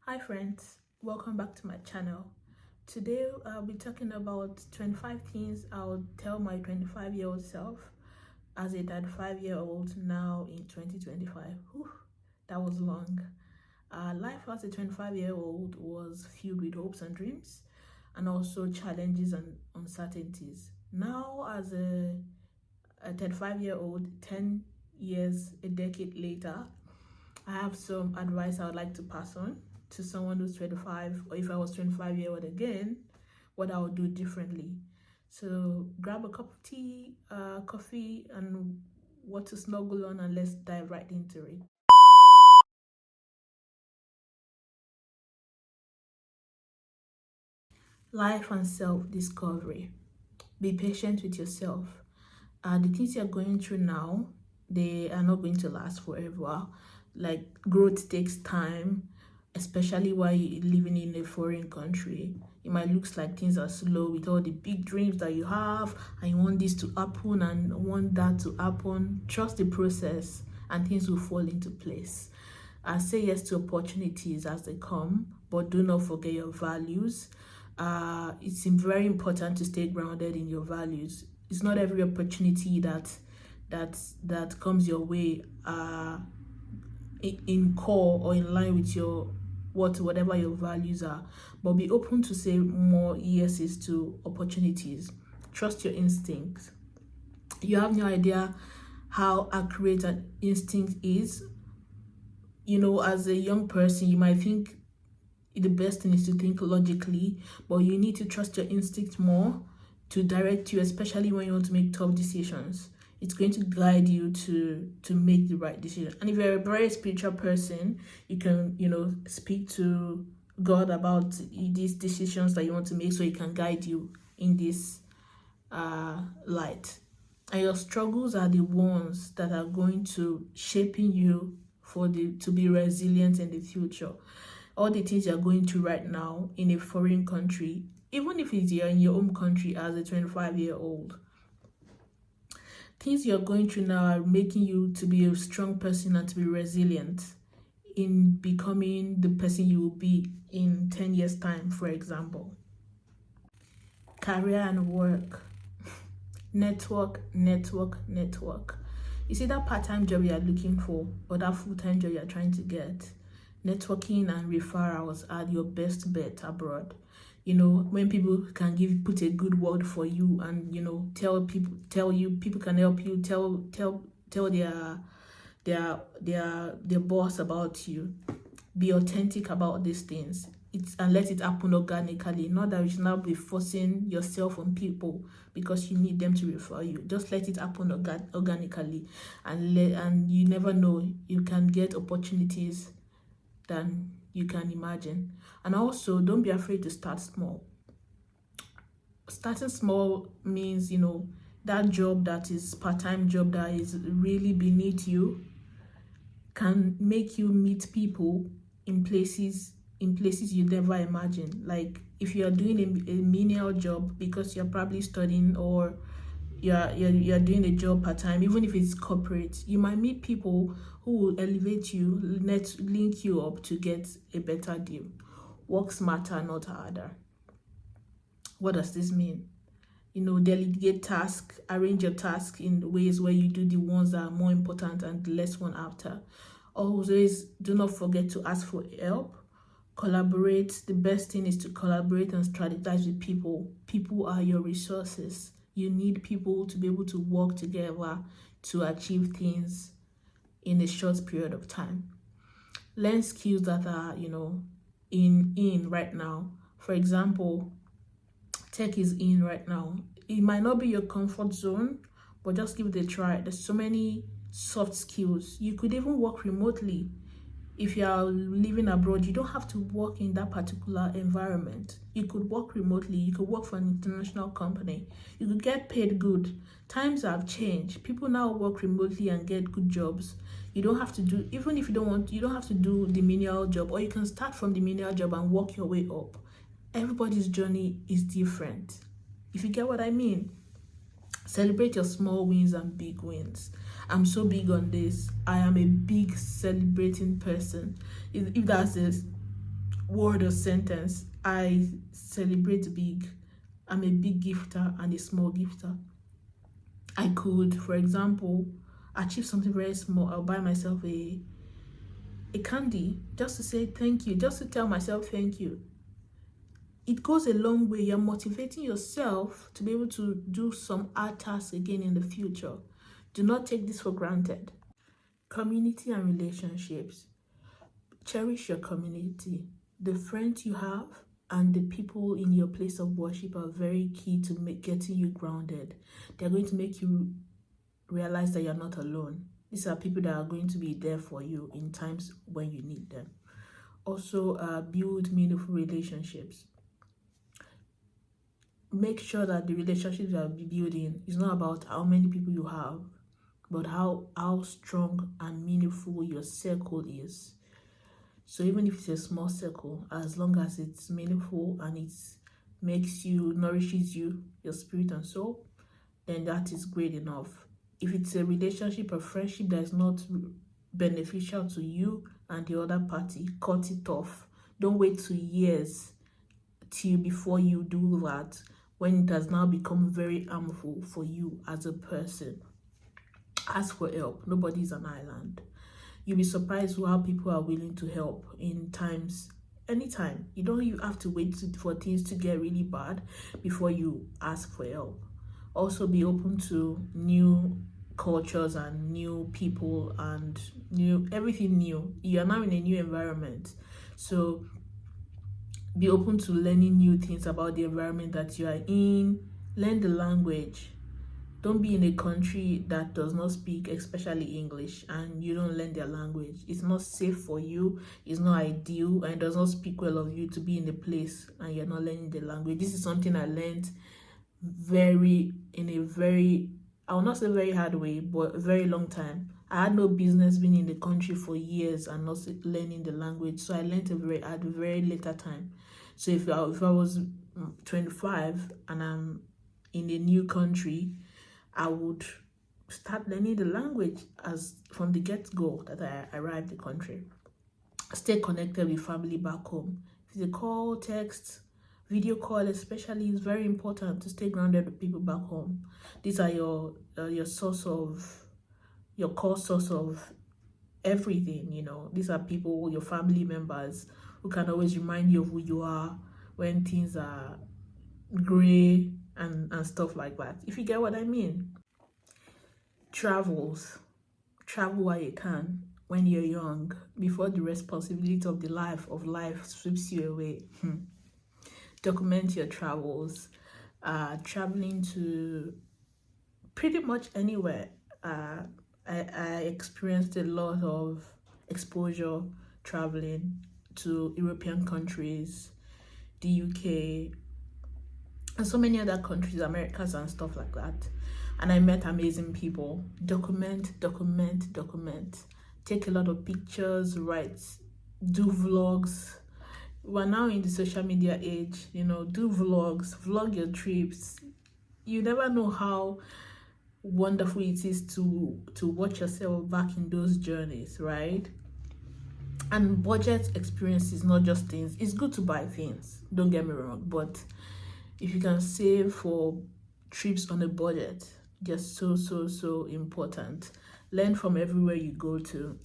Hi friends, welcome back to my channel. Today I'll be talking about 25 things I'll tell my 25-year-old self as a 35-year-old now in 2025. Whew, that was long. Life as a 25-year-old was filled with hopes and dreams and also challenges and uncertainties. Now as a 35-year-old, 10 years, a decade later, I have some advice I would like to pass on to someone who's 25, or if I was 25-year-old again, what I would do differently. So grab a cup of tea, coffee, and what to snuggle on, and let's dive right into it. Life and self-discovery. Be patient with yourself. The things you're going through now, they are not going to last forever. Like, growth takes time, especially while you're living in a foreign country. It might look like things are slow with all the big dreams that you have, and you want this to happen and want that to happen. Trust the process and things will fall into place. Say yes to opportunities as they come, but do not forget your values. It's very important to stay grounded in your values. It's not every opportunity that comes your way in core or in line with your whatever your values are, but be open to say more yeses to opportunities. Trust your instincts. You have no idea how accurate an instinct is. As a young person, you might think the best thing is to think logically, but you need to trust your instinct more to direct you, especially when you want to make tough decisions. It's going to guide you to make the right decision. And if you're a very spiritual person, you can speak to God about these decisions that you want to make, so he can guide you in this light. And your struggles are the ones that are going to shaping you to be resilient in the future. All the things you're going through right now in a foreign country, even if it's you're in your home country as a 25-year-old, things you're going through now are making you to be a strong person and to be resilient in becoming the person you will be in 10 years time, for example. Career and work. Network. You see, that part-time job you're looking for or that full-time job you're trying to get, networking and referrals are your best bet abroad. When people can put a good word for you, and tell you people can help you tell their boss about you. Be authentic about these things. And let it happen organically. Not that you should now be forcing yourself on people because you need them to refer you. Just let it happen organically, and you never know, you can get opportunities than you can imagine. And also, don't be afraid to start small. Starting small means that job that is part-time job that is really beneath you can make you meet people in places you never imagined. Like, if you are doing a menial job because you're probably studying, or you're doing a job part-time, even if it's corporate, you might meet people who will elevate you, link you up to get a better deal. Work smarter, not harder. What does this mean? Delegate tasks, arrange your tasks in ways where you do the ones that are more important and the less one after. Always do not forget to ask for help. Collaborate. The best thing is to collaborate and strategize with people. People are your resources. You need people to be able to work together to achieve things in a short period of time. Learn skills that are, in right now. For example, tech is in right now. It might not be your comfort zone, but just give it a try. There's so many soft skills. You could even work remotely. If you are living abroad, you don't have to work in that particular environment. You could work remotely. You could work for an international company. You could get paid good. Times have changed. People now work remotely and get good jobs. You don't have to do, even if you don't want, you don't have to do the menial job, or you can start from the menial job and work your way up. Everybody's journey is different. If you get what I mean. Celebrate your small wins and big wins. I'm so big on this. I am a big celebrating person. If that's this, word or sentence. I celebrate big. I'm a big gifter and a small gifter. I could, for example, achieve something very small. I'll buy myself a candy just to say thank you, just to tell myself thank you. It goes a long way. You're motivating yourself to be able to do some art tasks again in the future. Do not take this for granted. Community and relationships. Cherish your community. The friends you have and the people in your place of worship are very key to getting you grounded. They're going to make you realize that you're not alone. These are people that are going to be there for you in times when you need them. Also, build meaningful relationships. Make sure that the relationships you are building is not about how many people you have, but how strong and meaningful your circle is. So even if it's a small circle, as long as it's meaningful and it nourishes you, your spirit and soul, then that is great enough. If it's a relationship or friendship that is not beneficial to you and the other party, cut it off. Don't wait 2 years till before you do that, when it has now become very harmful for you as a person. Ask for help. Nobody's an island. You'll be surprised how people are willing to help in times, anytime. You don't have to wait for things to get really bad before you ask for help. Also, be open to new cultures and new people and everything new. You are now in a new environment, so be open to learning new things about the environment that you are in. Learn the language. Don't be in a country that does not speak, especially English, and you don't learn their language. It's not safe for you, it's not ideal, and it does not speak well of you to be in a place and you're not learning the language. This is something I learned I will not say very hard way, but a very long time. I had no business being in the country for years and not learning the language. So I learned at a very later time. So if I was 25 and I'm in a new country, I would start learning the language as from the get-go that I arrived the country. Stay connected with family back home. If it's a call, text, video call especially, is very important to stay grounded with people back home. These are your core source of everything. These are people, your family members, who can always remind you of who you are when things are gray and stuff like that, if you get what I mean. Travel while you can, when you're young, before the responsibility of life sweeps you away. Document your travels. Traveling to pretty much anywhere. I experienced a lot of exposure traveling to European countries, the UK, and so many other countries, Americas and stuff like that. And I met amazing people. Document. Take a lot of pictures, write, do vlogs. We're now in the social media age, do vlogs, vlog your trips. You never know how wonderful it is to watch yourself back in those journeys, right? And budget experience is not just things. It's good to buy things, don't get me wrong, but if you can save for trips on a budget, they're so important. Learn from everywhere you go to.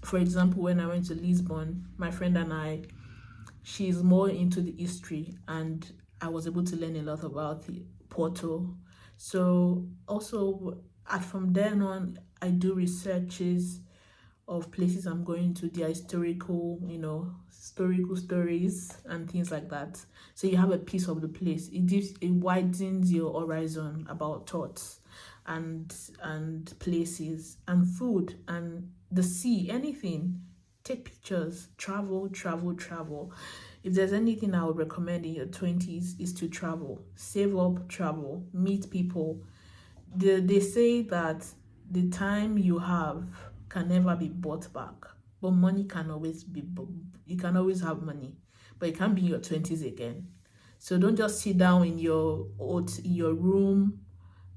For example, when I went to Lisbon, my friend and I, she's more into the history, and I was able to learn a lot about the Porto. So also, from then on, I do researches of places I'm going to, their historical stories and things like that. So you have a piece of the place. It widens your horizon about thoughts and places and food and the sea, anything. Take pictures, travel. If there's anything I would recommend in your 20s is to travel. Save up, travel, meet people. They say that the time you have can never be bought back, but money can always you can always have money, but it can't be in your 20s again. So don't just sit down in your room,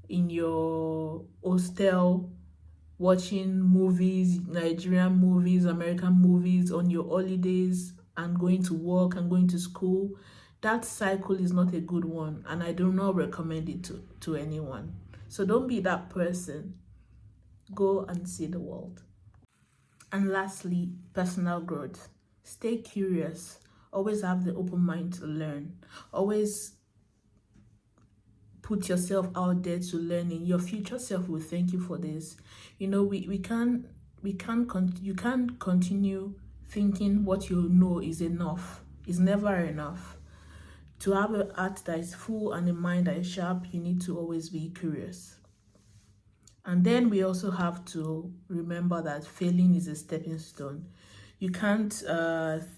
in your hostel, watching movies, Nigerian movies, American movies on your holidays, and going to work and going to school, that cycle is not a good one, and I do not recommend it to anyone. So don't be that person. Go and see the world. And lastly, personal growth. Stay curious. Always have the open mind to learn. Always put yourself out there to learning. Your future self will thank you for this. You know, you can't continue thinking what you know is enough. It's never enough. To have a heart that is full and a mind that is sharp, you need to always be curious. And then we also have to remember that failing is a stepping stone. You can't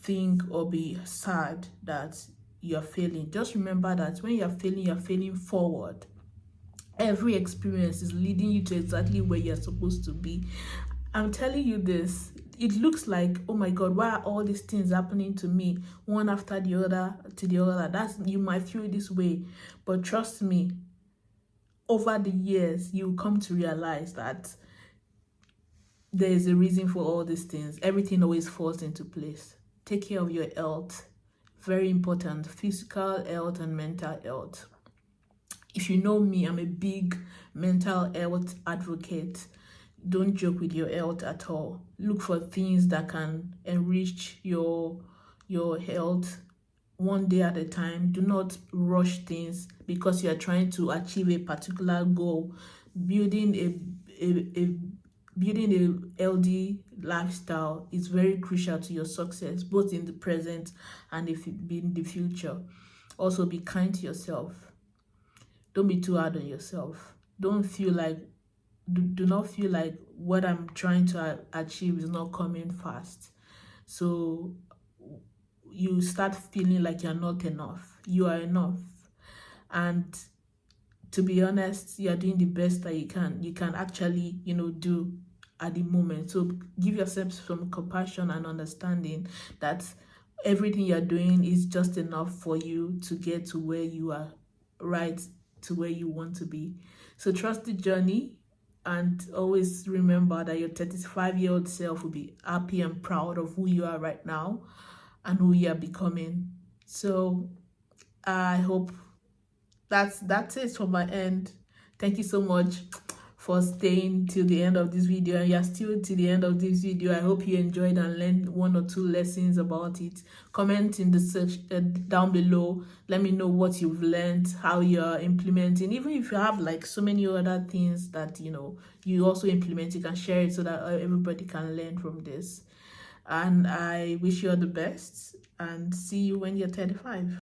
think or be sad that you're failing. Just remember that when you're failing forward. Every experience is leading you to exactly where you're supposed to be. I'm telling you this. It looks like, oh my God, why are all these things happening to me, one after the other to the other? That's, you might feel this way, but trust me, over the years, you come to realize that there is a reason for all these things. Everything always falls into place. Take care of your health. Very important. Physical health and mental health. If you know me, I'm a big mental health advocate. Don't joke with your health at all. Look for things that can enrich your health one day at a time. Do not rush things because you are trying to achieve a particular goal. Building a healthy lifestyle is very crucial to your success, both in the present and in the future. Also, be kind to yourself. Don't be too hard on yourself. Don't feel like do not feel like what I'm trying to achieve is not coming fast. So you start feeling like you're not enough. You are enough. And to be honest, you're doing the best that you can actually, do at the moment. So give yourself some compassion and understanding that everything you're doing is just enough for you to get to where you are, right to where you want to be. So trust the journey, and always remember that your 35-year-old self will be happy and proud of who you are right now and who you are becoming. So I hope that's it from my end. Thank you so much for staying till the end of this video, and you're still to the end of this video. I hope you enjoyed and learned one or two lessons about it. Comment in the search down below. Let me know what you've learned, how you're implementing. Even if you have like so many other things that you also implement, you can share it so that everybody can learn from this. And I wish you all the best, and see you when you're 35.